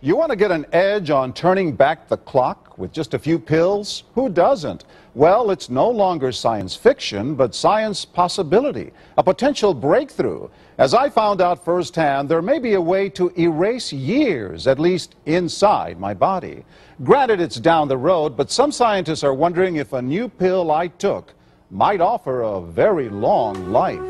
You want to get an edge on turning back the clock with just a few pills? Who doesn't? Well, it's no longer science fiction, but science possibility, a potential breakthrough. As I found out firsthand, there may be a way to erase years, at least inside my body. Granted, it's down the road, but some scientists are wondering if a new pill I took might offer a very long life.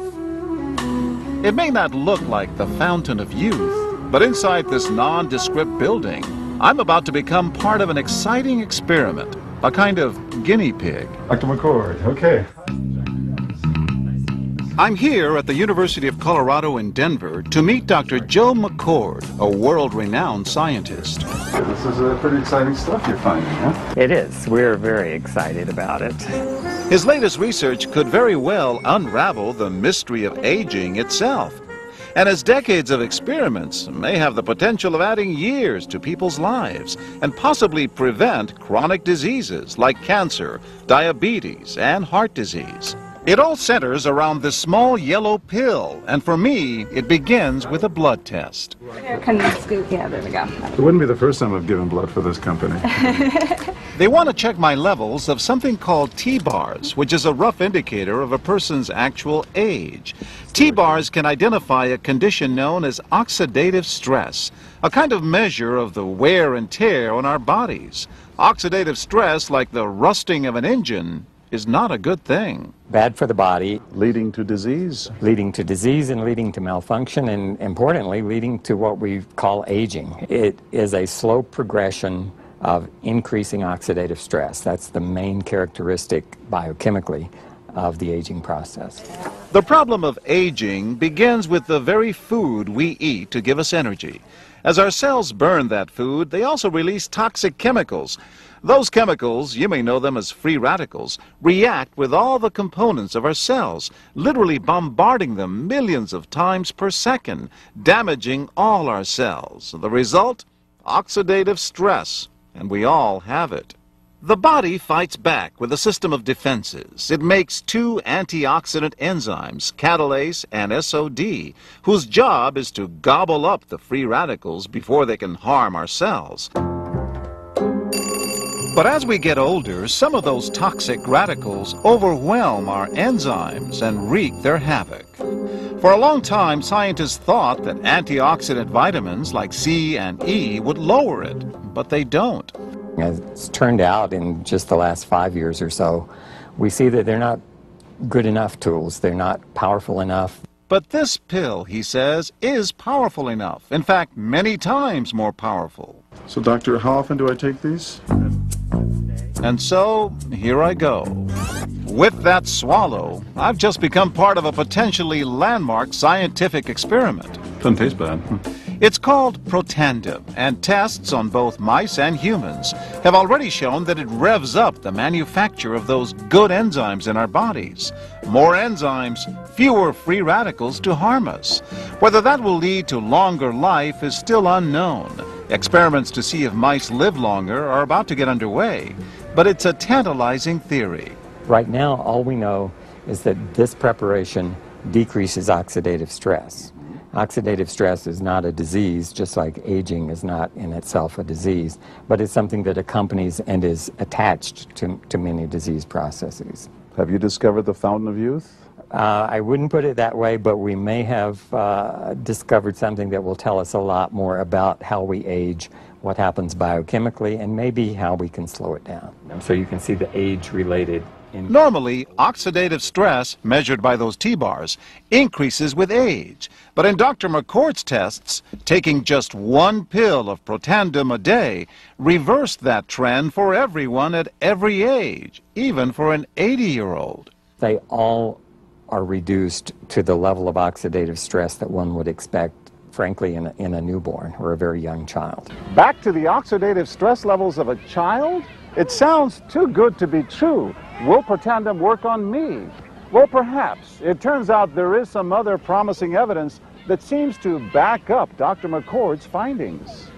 It may not look like the fountain of youth, but inside this nondescript building, I'm about to become part of an exciting experiment, a kind of guinea pig. Dr. McCord, okay. I'm here at the University of Colorado in Denver to meet Dr. Joe McCord, a world-renowned scientist. This is pretty exciting stuff you're finding, huh? It is. We're very excited about it. His latest research could very well unravel the mystery of aging itself. And his decades of experiments may have the potential of adding years to people's lives and possibly prevent chronic diseases like cancer, diabetes, and heart disease. It all centers around this small yellow pill, and for me, it begins with a blood test. Can you scoop? Yeah, there we go. It wouldn't be the first time I've given blood for this company. They want to check my levels of something called T-bars, which is a rough indicator of a person's actual age. T-bars can identify a condition known as oxidative stress, a kind of measure of the wear and tear on our bodies. Oxidative stress, like the rusting of an engine, is not a good thing. Bad for the body. Leading to disease. Leading to disease and leading to malfunction, and importantly, leading to what we call aging. It is a slow progression of increasing oxidative stress. That's the main characteristic biochemically of the aging process. The problem of aging begins with the very food we eat to give us energy. As our cells burn that food, they also release toxic chemicals. Those chemicals, you may know them as free radicals, react with all the components of our cells, literally bombarding them millions of times per second, damaging all our cells. The result? Oxidative stress, and we all have it. The body fights back with a system of defenses. It makes two antioxidant enzymes, catalase and SOD, whose job is to gobble up the free radicals before they can harm our cells. But as we get older, some of those toxic radicals overwhelm our enzymes and wreak their havoc. For a long time, scientists thought that antioxidant vitamins like C and E would lower it, but they don't. As it's turned out in just the last 5 years or so, we see that they're not good enough tools. They're not powerful enough. But this pill, he says, is powerful enough. In fact, many times more powerful. So, doctor, how often do I take these? And so, here I go. With that swallow, I've just become part of a potentially landmark scientific experiment. Doesn't taste bad. It's called Protandim, and tests on both mice and humans have already shown that it revs up the manufacture of those good enzymes in our bodies. More enzymes, fewer free radicals to harm us. Whether that will lead to longer life is still unknown. Experiments to see if mice live longer are about to get underway, but it's a tantalizing theory. Right now, all we know is that this preparation decreases oxidative stress. Oxidative stress is not a disease, just like aging is not in itself a disease, but it's something that accompanies and is attached to many disease processes. Have you discovered the fountain of youth? I wouldn't put it that way, but we may have discovered something that will tell us a lot more about how we age, what happens biochemically, and maybe how we can slow it down. So you can see the age-related. Normally, oxidative stress, measured by those T-bars, increases with age. But in Dr. McCord's tests, taking just one pill of Protandim a day reversed that trend for everyone at every age, even for an 80-year-old. They all are reduced to the level of oxidative stress that one would expect, frankly, in a newborn or a very young child. Back to the oxidative stress levels of a child? It sounds too good to be true. Will Protandim work on me? Well, perhaps. It turns out there is some other promising evidence that seems to back up Dr. McCord's findings.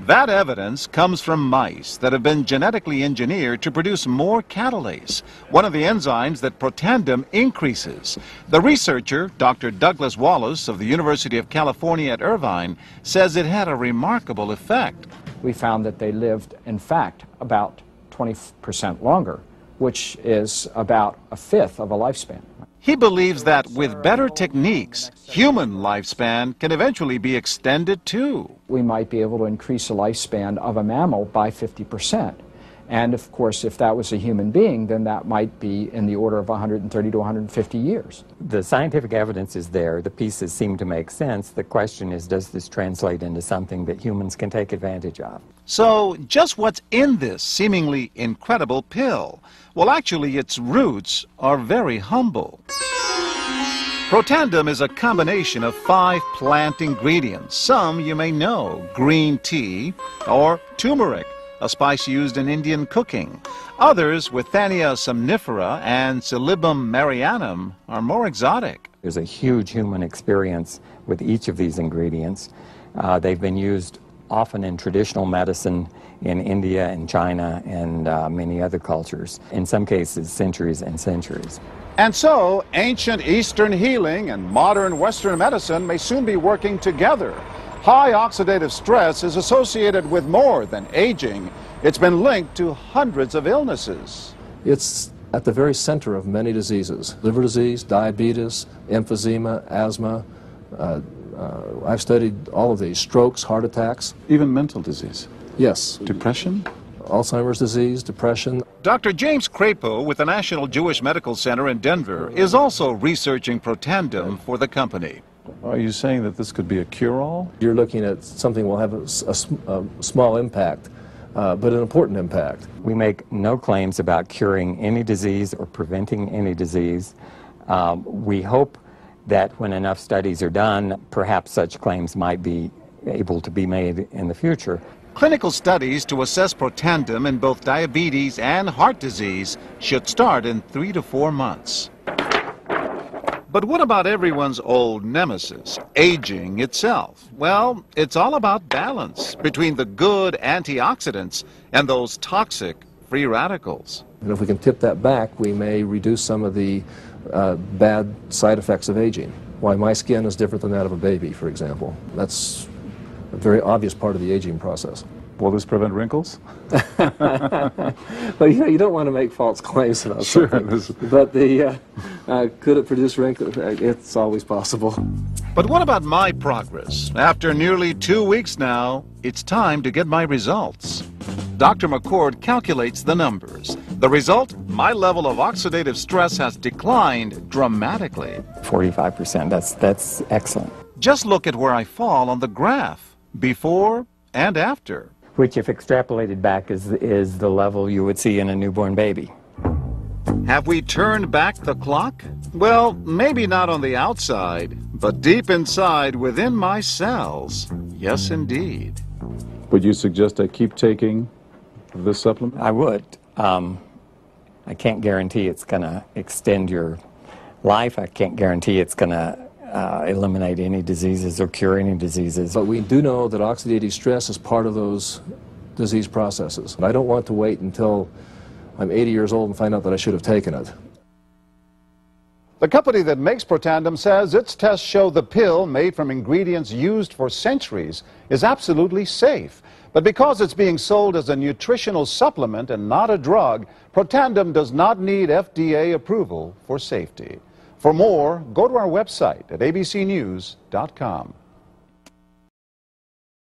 That evidence comes from mice that have been genetically engineered to produce more catalase, one of the enzymes that Protandim increases. The researcher, Dr. Douglas Wallace of the University of California at Irvine, says it had a remarkable effect. We found that they lived, in fact, about 20% longer, which is about a fifth of a lifespan. He believes that with better techniques, human lifespan can eventually be extended too. We might be able to increase the lifespan of a mammal by 50%. And of course, if that was a human being, then that might be in the order of 130 to 150 years. The scientific evidence is there. The pieces seem to make sense. The question is, does this translate into something that humans can take advantage of? So, just what's in this seemingly incredible pill? Well, actually, its roots are very humble. Protandim is a combination of 5 plant ingredients. Some you may know: green tea or turmeric, a spice used in Indian cooking. Others, Withania somnifera and Silybum marianum, are more exotic. There's a huge human experience with each of these ingredients. They've been used often in traditional medicine in India and China and many other cultures, in some cases centuries and centuries. And so, ancient Eastern healing and modern Western medicine may soon be working together. High oxidative stress is associated with more than aging. It's been linked to hundreds of illnesses. It's at the very center of many diseases: liver disease, diabetes, emphysema, asthma. I've studied all of these: strokes, heart attacks. Even mental disease. Yes. Depression? Alzheimer's disease, depression. Dr. James Crapo with the National Jewish Medical Center in Denver is also researching Protandim for the company. Are you saying that this could be a cure-all? You're looking at something that will have a small impact, but an important impact. We make no claims about curing any disease or preventing any disease. We hope that when enough studies are done, perhaps such claims might be able to be made in the future. Clinical studies to assess Protandim in both diabetes and heart disease should start in 3 to 4 months. But what about everyone's old nemesis, aging itself? Well, it's all about balance between the good antioxidants and those toxic free radicals. And if we can tip that back, we may reduce some of the bad side effects of aging. Why my skin is different than that of a baby, for example. That's a very obvious part of the aging process. Will this prevent wrinkles? Well, you don't want to make false claims about something. But could it produce wrinkles? It's always possible. But what about my progress? After nearly 2 weeks now, it's time to get my results. Dr. McCord calculates the numbers. The result, my level of oxidative stress has declined dramatically. 45%, that's excellent. Just look at where I fall on the graph, before and after. Which, if extrapolated back, is the level you would see in a newborn baby. Have we turned back the clock? Well, maybe not on the outside, but deep inside within my cells. Yes, indeed. Would you suggest I keep taking this supplement? I would. I can't guarantee it's going to extend your life. I can't guarantee it's going to eliminate any diseases or cure any diseases. But we do know that oxidative stress is part of those disease processes. I don't want to wait until I'm 80 years old and find out that I should have taken it. The company that makes Protandim says its tests show the pill, made from ingredients used for centuries, is absolutely safe. But because it's being sold as a nutritional supplement and not a drug, Protandim does not need FDA approval for safety. For more, go to our website at abcnews.com.